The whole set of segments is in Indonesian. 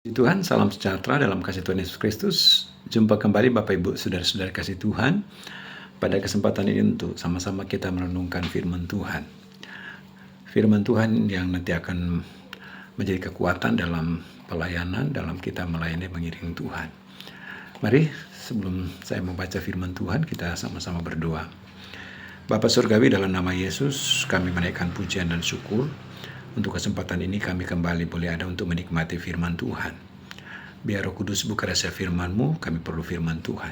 Puji Tuhan, salam sejahtera dalam kasih Tuhan Yesus Kristus. Jumpa kembali Bapak Ibu Saudara-saudara kasih Tuhan. Pada kesempatan ini untuk sama-sama kita merenungkan firman Tuhan. Firman Tuhan yang nanti akan menjadi kekuatan dalam pelayanan, dalam kita melayani mengiring Tuhan. Mari sebelum saya membaca firman Tuhan, kita sama-sama berdoa. Bapa Surgawi, dalam nama Yesus kami menaikkan pujian dan syukur. Untuk kesempatan ini kami kembali boleh ada untuk menikmati firman Tuhan. Biar Roh Kudus buka rasa firman-Mu, kami perlu firman Tuhan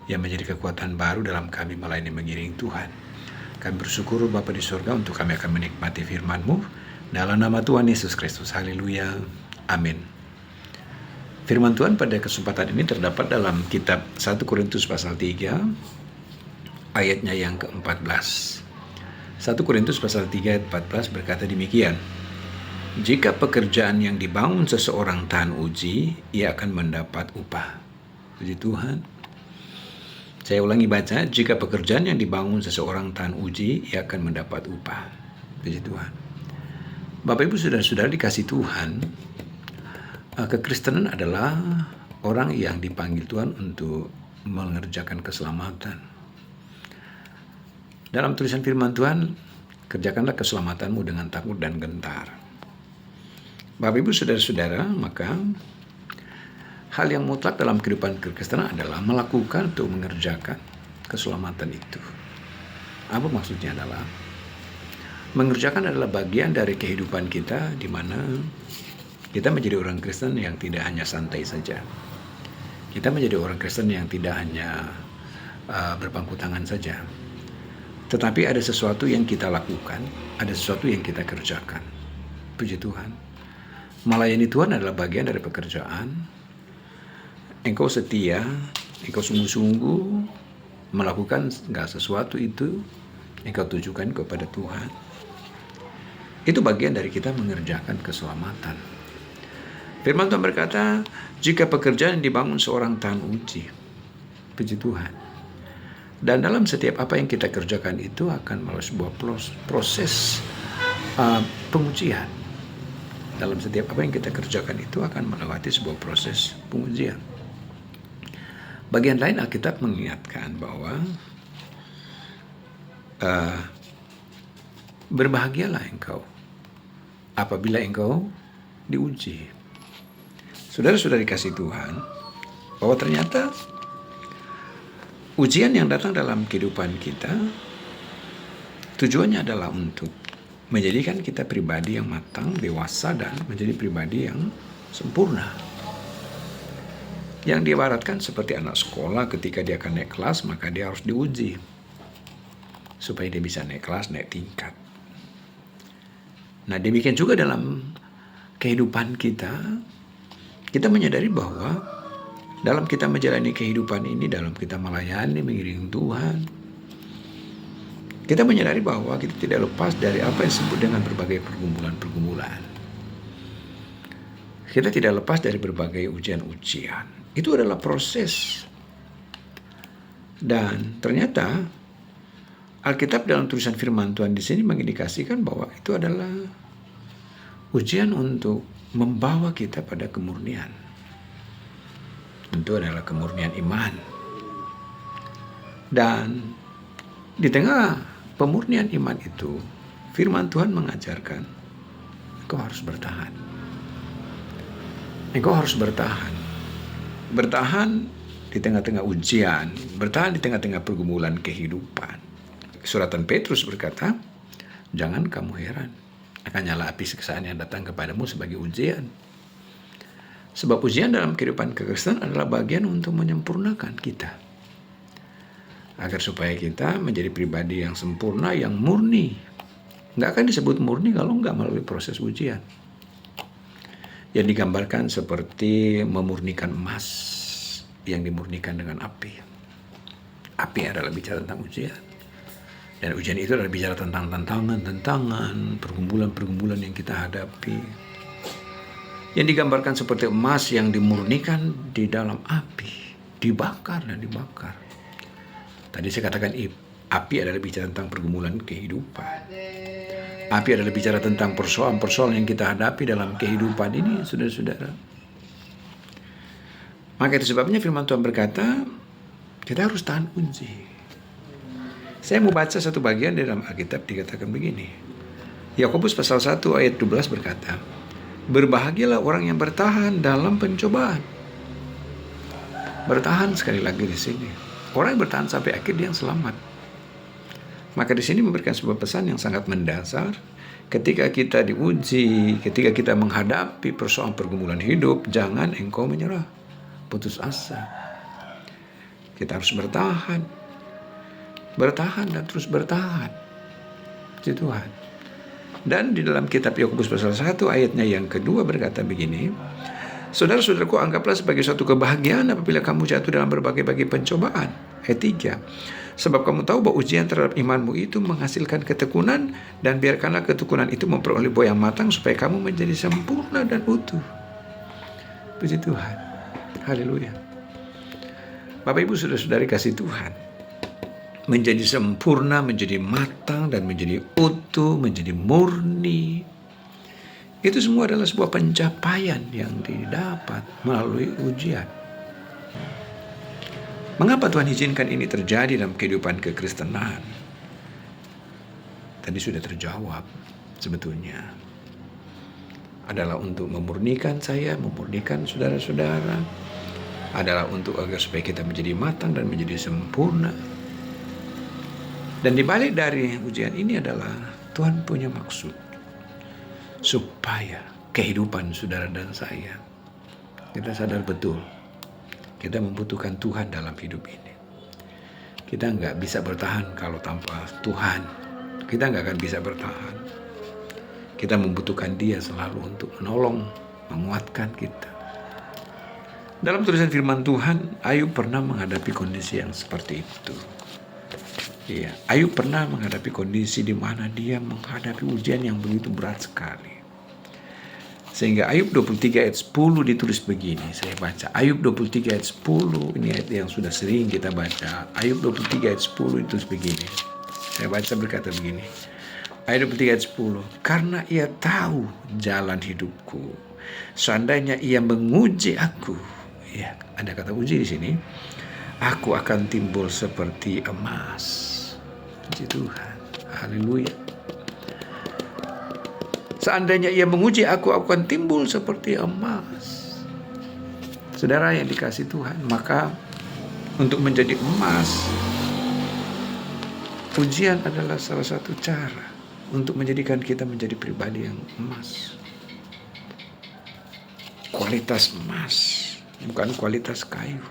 yang menjadi kekuatan baru dalam kami melayani mengiring Tuhan. Kami bersyukur Bapa di surga untuk kami akan menikmati firman-Mu. Dalam nama Tuhan Yesus Kristus. Haleluya. Amin. Firman Tuhan pada kesempatan ini terdapat dalam kitab 1 Korintus pasal 3 ayatnya yang ke-14. 1 Korintus pasal 3 ayat 14 berkata demikian. Jika pekerjaan yang dibangun seseorang tahan uji, ia akan mendapat upah. Puji Tuhan. Saya ulangi baca, jika pekerjaan yang dibangun seseorang tahan uji, ia akan mendapat upah. Puji Tuhan. Bapak Ibu Saudara-saudara dikasih Tuhan, kekristenan adalah orang yang dipanggil Tuhan untuk mengerjakan keselamatan. Dalam tulisan firman Tuhan, kerjakanlah keselamatanmu dengan takut dan gentar. Bapak Ibu Saudara-saudara, maka hal yang mutlak dalam kehidupan kekristenan adalah melakukan atau mengerjakan keselamatan itu. Apa maksudnya adalah? Mengerjakan adalah bagian dari kehidupan kita di mana kita menjadi orang Kristen yang tidak hanya santai saja. Kita menjadi orang Kristen yang tidak hanya berpangku tangan saja. Tetapi ada sesuatu yang kita lakukan, ada sesuatu yang kita kerjakan. Puji Tuhan. Melayani Tuhan adalah bagian dari pekerjaan. Engkau setia, engkau sungguh-sungguh melakukan segala sesuatu itu, engkau tujukan kepada Tuhan. Itu bagian dari kita mengerjakan keselamatan. Firman Tuhan berkata, jika pekerjaan yang dibangun seorang tahan uji. Puji Tuhan. Dan dalam setiap apa yang kita kerjakan itu akan melalui sebuah proses pengujian. Dalam setiap apa yang kita kerjakan itu akan melewati sebuah proses pengujian. Bagian lain Alkitab mengingatkan bahwa berbahagialah engkau apabila engkau diuji. Saudara-saudara dikasih Tuhan, bahwa ternyata ujian yang datang dalam kehidupan kita, tujuannya adalah untuk menjadikan kita pribadi yang matang, dewasa, dan menjadi pribadi yang sempurna. Yang diibaratkan seperti anak sekolah ketika dia akan naik kelas, maka dia harus diuji. Supaya dia bisa naik kelas, naik tingkat. Nah demikian juga dalam kehidupan kita, kita menyadari bahwa dalam kita menjalani kehidupan ini, dalam kita melayani, mengiring Tuhan, kita menyadari bahwa kita tidak lepas dari apa yang disebut dengan berbagai pergumulan-pergumulan. Kita tidak lepas dari berbagai ujian-ujian. Itu adalah proses. Dan ternyata Alkitab dalam tulisan firman Tuhan di sini mengindikasikan bahwa itu adalah ujian untuk membawa kita pada kemurnian. Tentu adalah kemurnian iman. Dan di tengah pemurnian iman itu, firman Tuhan mengajarkan, engkau harus bertahan. Engkau harus bertahan. Bertahan di tengah-tengah ujian, bertahan di tengah-tengah pergumulan kehidupan. Suratan Petrus berkata, jangan kamu heran, akan nyala api siksaan yang datang kepadamu sebagai ujian. Sebab ujian dalam kehidupan kekristenan adalah bagian untuk menyempurnakan kita. Agar supaya kita menjadi pribadi yang sempurna, yang murni. Nggak akan disebut murni kalau nggak melalui proses ujian. Yang digambarkan seperti memurnikan emas yang dimurnikan dengan api. Api adalah bicara tentang ujian. Dan ujian itu adalah bicara tentang tantangan, pergumulan-pergumulan yang kita hadapi. Yang digambarkan seperti emas yang dimurnikan di dalam api, dibakar dan dibakar. Tadi saya katakan api adalah bicara tentang pergumulan kehidupan. Api adalah bicara tentang persoalan-persoalan yang kita hadapi dalam kehidupan ini, saudara-saudara. Maka itu sebabnya firman Tuhan berkata, kita harus tahan uji. Saya mau baca satu bagian di dalam Alkitab, dikatakan begini. Yakobus pasal 1 ayat 12 berkata, berbahagialah orang yang bertahan dalam pencobaan. Bertahan sekali lagi di sini. Orang yang bertahan sampai akhir dia yang selamat. Maka di sini memberikan sebuah pesan yang sangat mendasar. Ketika kita diuji, ketika kita menghadapi persoalan pergumulan hidup, jangan engkau menyerah, putus asa. Kita harus bertahan. Bertahan dan terus bertahan. Puji Tuhan. Dan di dalam kitab Yakobus pasal 1 ayatnya yang kedua berkata begini, saudara-saudaraku, anggaplah sebagai suatu kebahagiaan apabila kamu jatuh dalam berbagai-bagai pencobaan. Ayat 3, sebab kamu tahu bahwa ujian terhadap imanmu itu menghasilkan ketekunan, dan biarkanlah ketekunan itu memperoleh buah yang matang supaya kamu menjadi sempurna dan utuh. Puji Tuhan. Haleluya. Bapak Ibu saudara-saudari kasih Tuhan, menjadi sempurna, menjadi matang, dan menjadi utuh, menjadi murni, itu semua adalah sebuah pencapaian yang didapat melalui ujian. Mengapa Tuhan izinkan ini terjadi dalam kehidupan kekristenan? Tadi sudah terjawab sebetulnya. Adalah untuk memurnikan saya, memurnikan saudara-saudara. Adalah untuk agar supaya kita menjadi matang dan menjadi sempurna. Dan dibalik dari ujian ini adalah Tuhan punya maksud. Supaya kehidupan saudara dan saya, kita sadar betul, kita membutuhkan Tuhan dalam hidup ini. Kita nggak bisa bertahan kalau tanpa Tuhan. Kita nggak akan bisa bertahan. Kita membutuhkan Dia selalu untuk menolong, menguatkan kita. Dalam tulisan firman Tuhan, Ayub pernah menghadapi kondisi yang seperti itu. Iya, Ayub pernah menghadapi kondisi di mana dia menghadapi ujian yang begitu berat sekali. Sehingga Ayub 23 ayat 10 ditulis begini, saya baca. Ayub 23 ayat 10, ini ayat yang sudah sering kita baca. Ayub 23 ayat 10 ditulis begini. Saya baca berkata begini. Ayat 23 ayat 10, karena ia tahu jalan hidupku, seandainya ia menguji aku, ya, ada kata uji di sini, aku akan timbul seperti emas. Puji Tuhan. Haleluya. Seandainya ia menguji aku akan timbul seperti emas. Saudara yang dikasih Tuhan, maka untuk menjadi emas, ujian adalah salah satu cara untuk menjadikan kita menjadi pribadi yang emas. Kualitas emas, bukan kualitas kayu.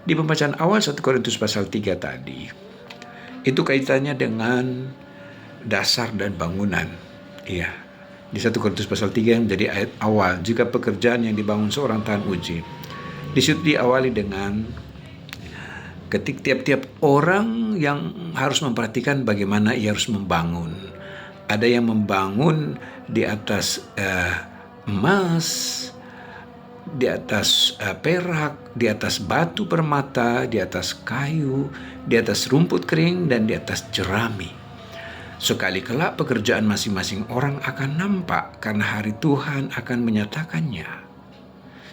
Di pembacaan awal 1 Korintus pasal 3 tadi, itu kaitannya dengan dasar dan bangunan. Iya, di 1 Korintus pasal 3 yang menjadi ayat awal, jika pekerjaan yang dibangun seorang tahan uji. Di situ diawali dengan tiap-tiap orang yang harus memperhatikan bagaimana ia harus membangun. Ada yang membangun di atas emas, di atas perak, di atas batu permata, di atas kayu, di atas rumput kering, dan di atas jerami. Sekali kelak pekerjaan masing-masing orang akan nampak, karena hari Tuhan akan menyatakannya.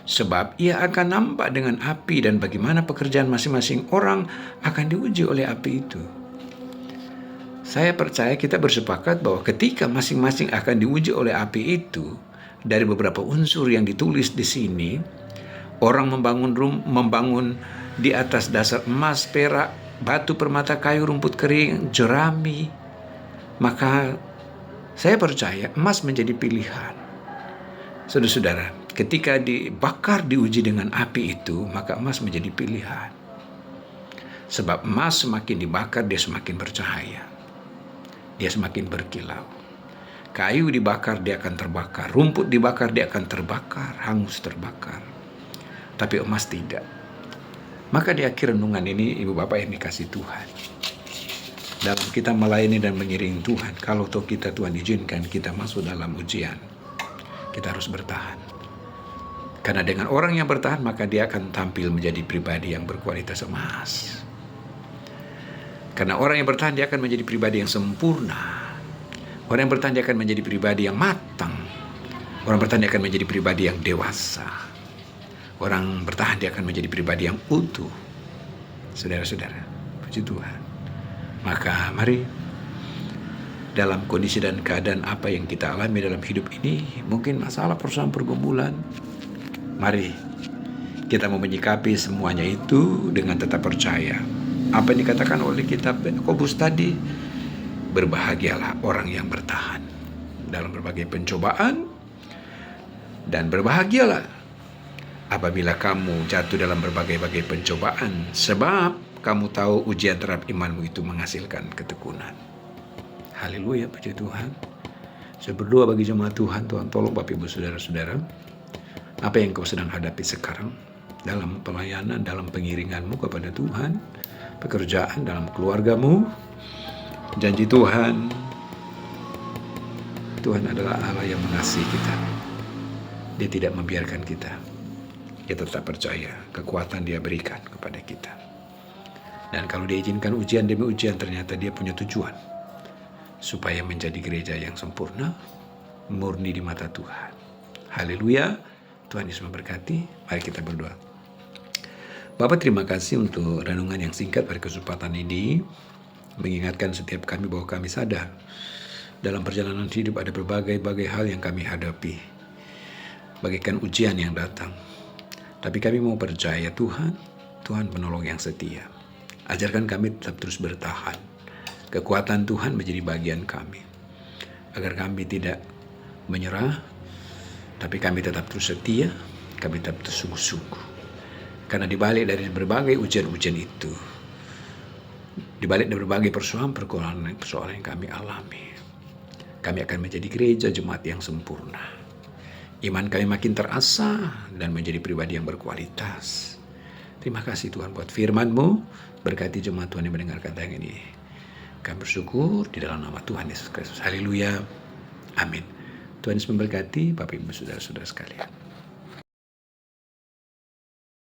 Sebab ia akan nampak dengan api, dan bagaimana pekerjaan masing-masing orang akan diuji oleh api itu. Saya percaya kita bersepakat bahwa ketika masing-masing akan diuji oleh api itu, dari beberapa unsur yang ditulis di sini, orang membangun di atas dasar emas, perak, batu permata, kayu, rumput kering, jerami, maka saya percaya emas menjadi pilihan. Saudara-saudara, ketika dibakar, diuji dengan api itu, maka emas menjadi pilihan. Sebab emas semakin dibakar, dia semakin bercahaya. Dia semakin berkilau. Kayu dibakar, dia akan terbakar. Rumput dibakar, dia akan terbakar, hangus terbakar. Tapi emas tidak. Maka di akhir renungan ini, Ibu Bapak yang dikasih Tuhan, dalam kita melayani dan mengiringi Tuhan, kalau toh kita Tuhan izinkan kita masuk dalam ujian, kita harus bertahan. Karena dengan orang yang bertahan, maka dia akan tampil menjadi pribadi yang berkualitas emas. Karena orang yang bertahan, dia akan menjadi pribadi yang sempurna. Orang yang bertahan, dia akan menjadi pribadi yang matang. Orang bertahan, dia akan menjadi pribadi yang dewasa. orang bertahan, dia akan menjadi pribadi yang utuh. Saudara-saudara, puji Tuhan. Maka mari, dalam kondisi dan keadaan apa yang kita alami dalam hidup ini, mungkin masalah persoalan pergumulan, mari kita mau menyikapi semuanya itu dengan tetap percaya. Apa yang dikatakan oleh kitab Yakobus tadi, berbahagialah orang yang bertahan dalam berbagai pencobaan, dan berbahagialah apabila kamu jatuh dalam berbagai-bagai pencobaan, sebab kamu tahu ujian terhadap imanmu itu menghasilkan ketekunan. Haleluya, puji Tuhan. Saya berdoa bagi jemaat Tuhan, Tuhan tolong Bapak Ibu Saudara-saudara, apa yang kau sedang hadapi sekarang dalam pelayanan, dalam pengiringanmu kepada Tuhan, pekerjaan, dalam keluargamu, janji Tuhan, Tuhan adalah Allah yang mengasihi kita. Dia tidak membiarkan kita. Kita tetap percaya kekuatan Dia berikan kepada kita. Dan kalau Dia izinkan ujian demi ujian, ternyata Dia punya tujuan supaya menjadi gereja yang sempurna, murni di mata Tuhan. Haleluya. Tuhan Yesus memberkati. Mari kita berdoa. Bapak, terima kasih untuk renungan yang singkat pada kesempatan ini, mengingatkan setiap kami bahwa kami sadar dalam perjalanan hidup ada berbagai hal yang kami hadapi, bagaikan ujian yang datang. Tapi kami mau percaya Tuhan, Tuhan penolong yang setia. Ajarkan kami tetap terus bertahan. Kekuatan Tuhan menjadi bagian kami, agar kami tidak menyerah, tapi kami tetap terus setia, kami tetap terus sungguh-sungguh. Karena dibalik dari berbagai ujian-ujian itu, dibalik dari berbagai persoalan yang kami alami, kami akan menjadi gereja jemaat yang sempurna. Iman kami makin terasah dan menjadi pribadi yang berkualitas. Terima kasih Tuhan buat firman-Mu. Berkati jemaat Tuhan yang mendengarkan tayangan ini. Kami bersyukur di dalam nama Tuhan Yesus Kristus. Haleluya. Amin. Tuhan Yesus memberkati Bapak Ibu Saudara-saudara sekalian.